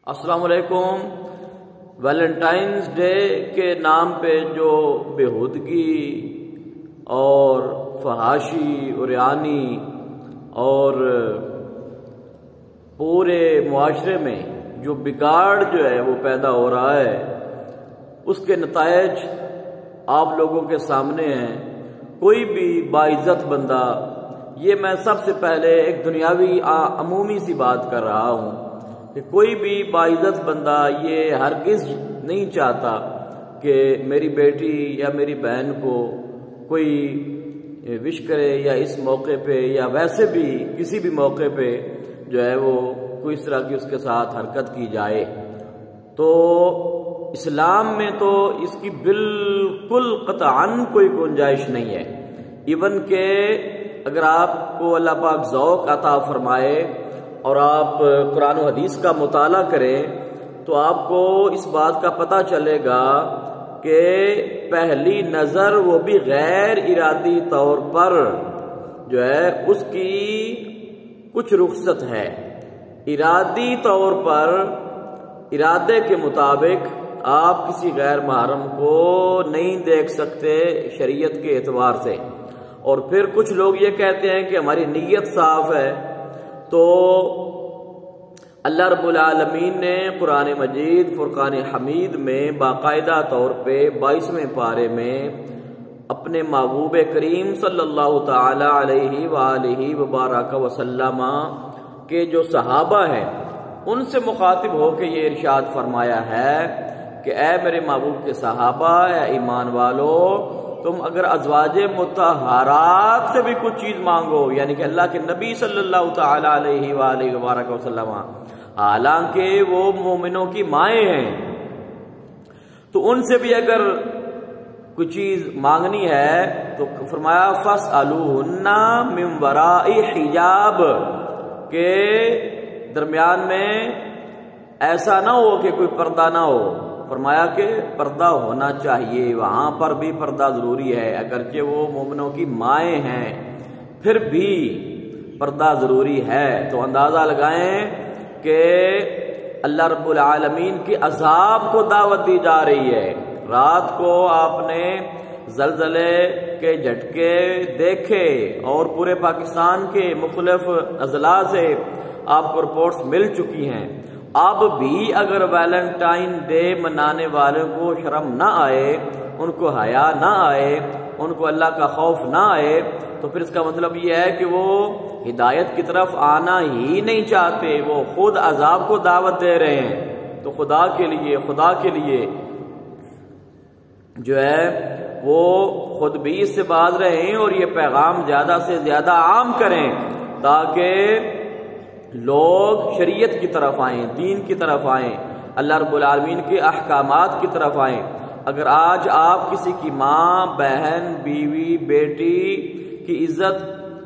السلام علیکم۔ ویلنٹائنز ڈے کے نام پہ جو بےہودگی اور فحاشی عریانی اور پورے معاشرے میں جو بگاڑ جو ہے وہ پیدا ہو رہا ہے، اس کے نتائج آپ لوگوں کے سامنے ہیں۔ کوئی بھی باعزت بندہ، یہ میں سب سے پہلے ایک دنیاوی عمومی سی بات کر رہا ہوں کہ کوئی بھی باعزت بندہ یہ ہرگز نہیں چاہتا کہ میری بیٹی یا میری بہن کو کوئی وش کرے، یا اس موقع پہ یا ویسے بھی کسی بھی موقع پہ جو ہے وہ کوئی اس طرح کی اس کے ساتھ حرکت کی جائے۔ تو اسلام میں تو اس کی بالکل قطعاً کوئی گنجائش نہیں ہے۔ ایون کہ اگر آپ کو اللہ پاک ذوق عطا فرمائے اور آپ قرآن و حدیث کا مطالعہ کریں تو آپ کو اس بات کا پتہ چلے گا کہ پہلی نظر وہ بھی غیر ارادی طور پر جو ہے اس کی کچھ رخصت ہے۔ ارادی طور پر ارادے کے مطابق آپ کسی غیر محرم کو نہیں دیکھ سکتے شریعت کے اعتبار سے۔ اور پھر کچھ لوگ یہ کہتے ہیں کہ ہماری نیت صاف ہے، تو اللہ رب العالمین نے قرآن مجید فرقان حمید میں باقاعدہ طور پہ 22ویں پارے میں اپنے محبوب کریم صلی اللہ تعالی علیہ وآلہ وبارک وسلم کے جو صحابہ ہیں ان سے مخاطب ہو کے یہ ارشاد فرمایا ہے کہ اے میرے محبوب کے صحابہ، اے ایمان والو، تم اگر ازواج مطہرات سے بھی کچھ چیز مانگو، یعنی کہ اللہ کے نبی صلی اللہ تعالی علیہ وآلہ وبارک وسلم، حالانکہ وہ مومنوں کی مائیں ہیں، تو ان سے بھی اگر کوئی چیز مانگنی ہے تو فرمایا فَاسْأَلُوهُنَّ مِن وَرَاءِ حجاب، کہ درمیان میں ایسا نہ ہو کہ کوئی پردہ نہ ہو۔ فرمایا کہ پردہ ہونا چاہیے، وہاں پر بھی پردہ ضروری ہے، اگرچہ وہ مومنوں کی مائیں ہیں پھر بھی پردہ ضروری ہے۔ تو اندازہ لگائیں کہ اللہ رب العالمین کی عذاب کو دعوت دی جا رہی ہے۔ رات کو آپ نے زلزلے کے جھٹکے دیکھے اور پورے پاکستان کے مختلف اضلاع سے آپ کو رپورٹس مل چکی ہیں۔ اب بھی اگر ویلنٹائن ڈے منانے والوں کو شرم نہ آئے، ان کو حیا نہ آئے، ان کو اللہ کا خوف نہ آئے، تو پھر اس کا مطلب یہ ہے کہ وہ ہدایت کی طرف آنا ہی نہیں چاہتے، وہ خود عذاب کو دعوت دے رہے ہیں۔ تو خدا کے لیے جو ہے وہ خود بھی اس سے باز رہیں اور یہ پیغام زیادہ سے زیادہ عام کریں تاکہ لوگ شریعت کی طرف آئیں، دین کی طرف آئیں، اللہ رب العالمین کے احکامات کی طرف آئیں۔ اگر آج آپ کسی کی ماں، بہن، بیوی، بیٹی کی عزت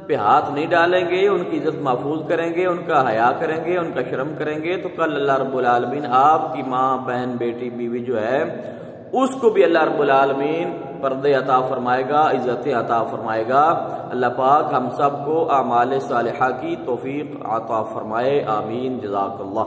پہ ہاتھ نہیں ڈالیں گے، ان کی عزت محفوظ کریں گے، ان کا حیا کریں گے، ان کا شرم کریں گے، تو کل اللہ رب العالمین آپ کی ماں، بہن، بیٹی، بیوی جو ہے اس کو بھی اللہ رب العالمین پردے عطا فرمائے گا، عزت عطا فرمائے گا۔ اللہ پاک ہم سب کو اعمال صالحہ کی توفیق عطا فرمائے، آمین، جزاک اللہ۔